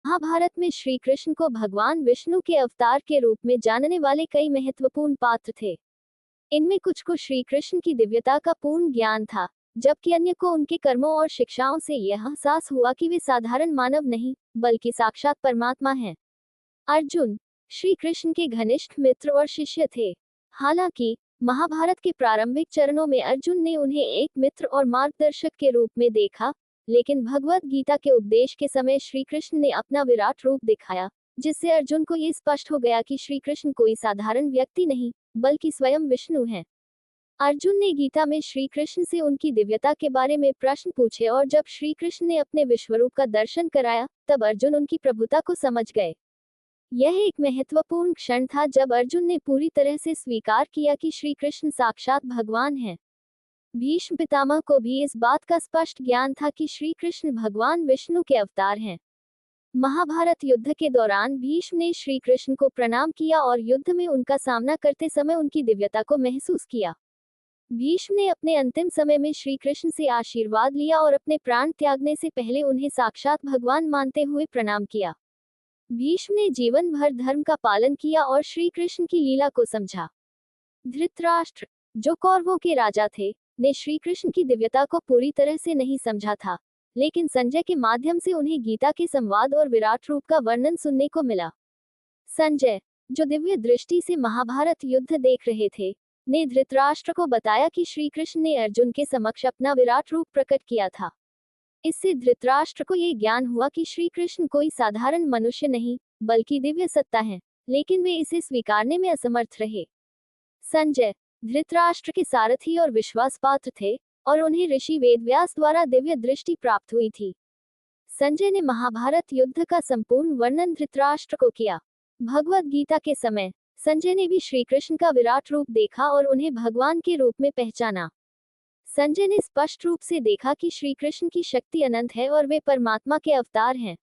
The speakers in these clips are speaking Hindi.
महाभारत में श्री कृष्ण को भगवान विष्णु के अवतार के रूप में जानने वाले कई महत्वपूर्ण पात्र थे। इनमें कुछ को श्री कृष्ण की दिव्यता का पूर्ण ज्ञान था, जबकि अन्य को उनके कर्मों और शिक्षाओं से यह एहसास हुआ कि वे साधारण मानव नहीं, बल्कि साक्षात परमात्मा हैं। अर्जुन श्री कृष्ण के घनिष्ठ मित्र और शिष्य थे। हालांकि महाभारत के प्रारंभिक चरणों में अर्जुन ने उन्हें एक मित्र और मार्गदर्शक के रूप में देखा, लेकिन भगवत गीता के उपदेश के समय श्री कृष्ण ने अपना विराट रूप दिखाया, जिससे अर्जुन को ये स्पष्ट हो गया कि श्री कृष्ण कोई साधारण व्यक्ति नहीं, बल्कि स्वयं विष्णु हैं। अर्जुन ने गीता में श्री कृष्ण से उनकी दिव्यता के बारे में प्रश्न पूछे और जब श्री कृष्ण ने अपने विश्वरूप का दर्शन कराया, तब अर्जुन उनकी प्रभुता को समझ गए। यह एक महत्वपूर्ण क्षण था जब अर्जुन ने पूरी तरह से स्वीकार किया कि श्री कृष्ण साक्षात भगवान हैं। भीष्म पितामह को भी इस बात का स्पष्ट ज्ञान था कि श्री कृष्ण भगवान विष्णु के अवतार हैं। महाभारत युद्ध के दौरान भीष्म ने श्री कृष्ण को प्रणाम किया और युद्ध में उनका सामना करते समय उनकी दिव्यता को महसूस किया। भीष्म ने अपने अंतिम समय में श्री कृष्ण से आशीर्वाद लिया और अपने प्राण त्यागने से पहले उन्हें साक्षात भगवान मानते हुए प्रणाम किया। भीष्म ने जीवन भर धर्म का पालन किया और श्री कृष्ण की लीला को समझा। धृतराष्ट्र, जो कौरवों के राजा थे, ने श्री कृष्ण की दिव्यता को पूरी तरह से नहीं समझा था, लेकिन संजय के माध्यम से उन्हें गीता के संवाद और विराट रूप का वर्णन सुनने को मिला। संजय, जो दिव्य दृष्टि से महाभारत युद्ध देख रहे थे, ने धृतराष्ट्र को बताया कि श्री कृष्ण ने अर्जुन के समक्ष अपना विराट रूप प्रकट किया था। इससे धृतराष्ट्र को यह ज्ञान हुआ कि श्री कृष्ण कोई साधारण मनुष्य नहीं, बल्कि दिव्य सत्ता है, लेकिन वे इसे स्वीकारने में असमर्थ रहे। संजय धृतराष्ट्र के सारथी और विश्वास पात्र थे, और उन्हें ऋषि वेदव्यास द्वारा दिव्य दृष्टि प्राप्त हुई थी। संजय ने महाभारत युद्ध का संपूर्ण वर्णन धृतराष्ट्र को किया। भगवद गीता के समय संजय ने भी श्री कृष्ण का विराट रूप देखा और उन्हें भगवान के रूप में पहचाना। संजय ने स्पष्ट रूप से देखा कि श्री कृष्ण की शक्ति अनंत है और वे परमात्मा के अवतार हैं।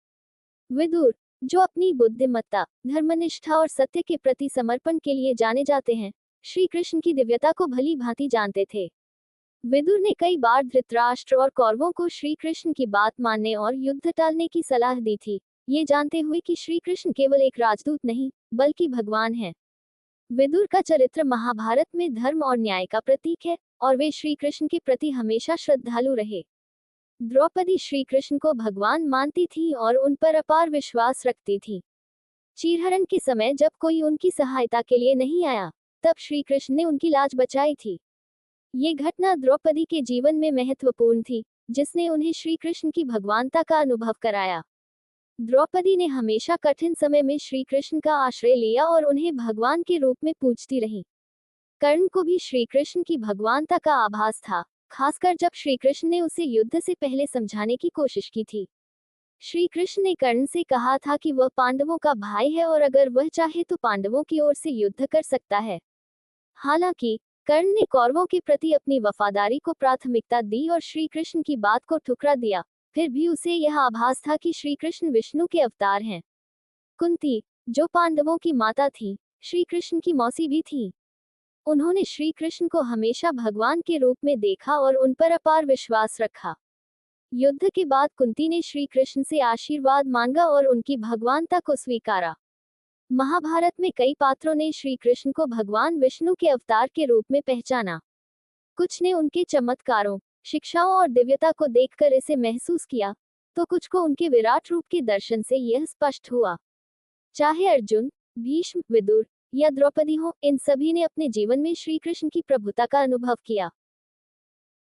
विदुर, जो अपनी बुद्धिमत्ता, धर्मनिष्ठा और सत्य के प्रति समर्पण के लिए जाने जाते हैं, श्री कृष्ण की दिव्यता को भली भांति जानते थे। विदुर ने कई बार धृतराष्ट्र और कौरवों को श्री कृष्ण की बात मानने और युद्ध टालने की सलाह दी थी, ये जानते हुए कि श्री कृष्ण केवल एक राजदूत नहीं, बल्कि भगवान हैं। विदुर का चरित्र महाभारत में धर्म और न्याय का प्रतीक है, और वे श्री कृष्ण के प्रति हमेशा श्रद्धालु रहे। द्रौपदी श्री कृष्ण को भगवान मानती थी और उन पर अपार विश्वास रखती थी। चीरहरण के समय जब कोई उनकी सहायता के लिए नहीं आया, तब श्री कृष्ण ने उनकी लाज बचाई थी। ये घटना द्रौपदी के जीवन में महत्वपूर्ण थी, जिसने उन्हें श्री कृष्ण की भगवानता का अनुभव कराया। द्रौपदी ने हमेशा कठिन समय में श्री कृष्ण का आश्रय लिया और उन्हें भगवान के रूप में पूजती रही। कर्ण को भी श्री कृष्ण की भगवानता का आभास था, खासकर जब श्री कृष्ण ने उसे युद्ध से पहले समझाने की कोशिश की थी। श्री कृष्ण ने कर्ण से कहा था कि वह पांडवों का भाई है और अगर वह चाहे तो पांडवों की ओर से युद्ध कर सकता है। हालांकि कर्ण ने कौरवों के प्रति अपनी वफादारी को प्राथमिकता दी और श्री कृष्ण की बात को ठुकरा दिया, फिर भी उसे यह आभास था कि श्री कृष्ण विष्णु के अवतार हैं। कुंती, जो पांडवों की माता थी, श्री कृष्ण की मौसी भी थी। उन्होंने श्री कृष्ण को हमेशा भगवान के रूप में देखा और उन पर अपार विश्वास रखा। युद्ध के बाद कुंती ने श्री कृष्ण से आशीर्वाद मांगा और उनकी भगवानता को स्वीकारा। महाभारत में कई पात्रों ने श्री कृष्ण को भगवान विष्णु के अवतार के रूप में पहचाना। कुछ ने उनके चमत्कारों, शिक्षाओं और दिव्यता को देखकर इसे महसूस किया, तो कुछ को उनके विराट रूप के दर्शन से यह स्पष्ट हुआ। चाहे अर्जुन, भीष्म, विदुर या द्रौपदी हो, इन सभी ने अपने जीवन में श्री कृष्ण की प्रभुता का अनुभव किया।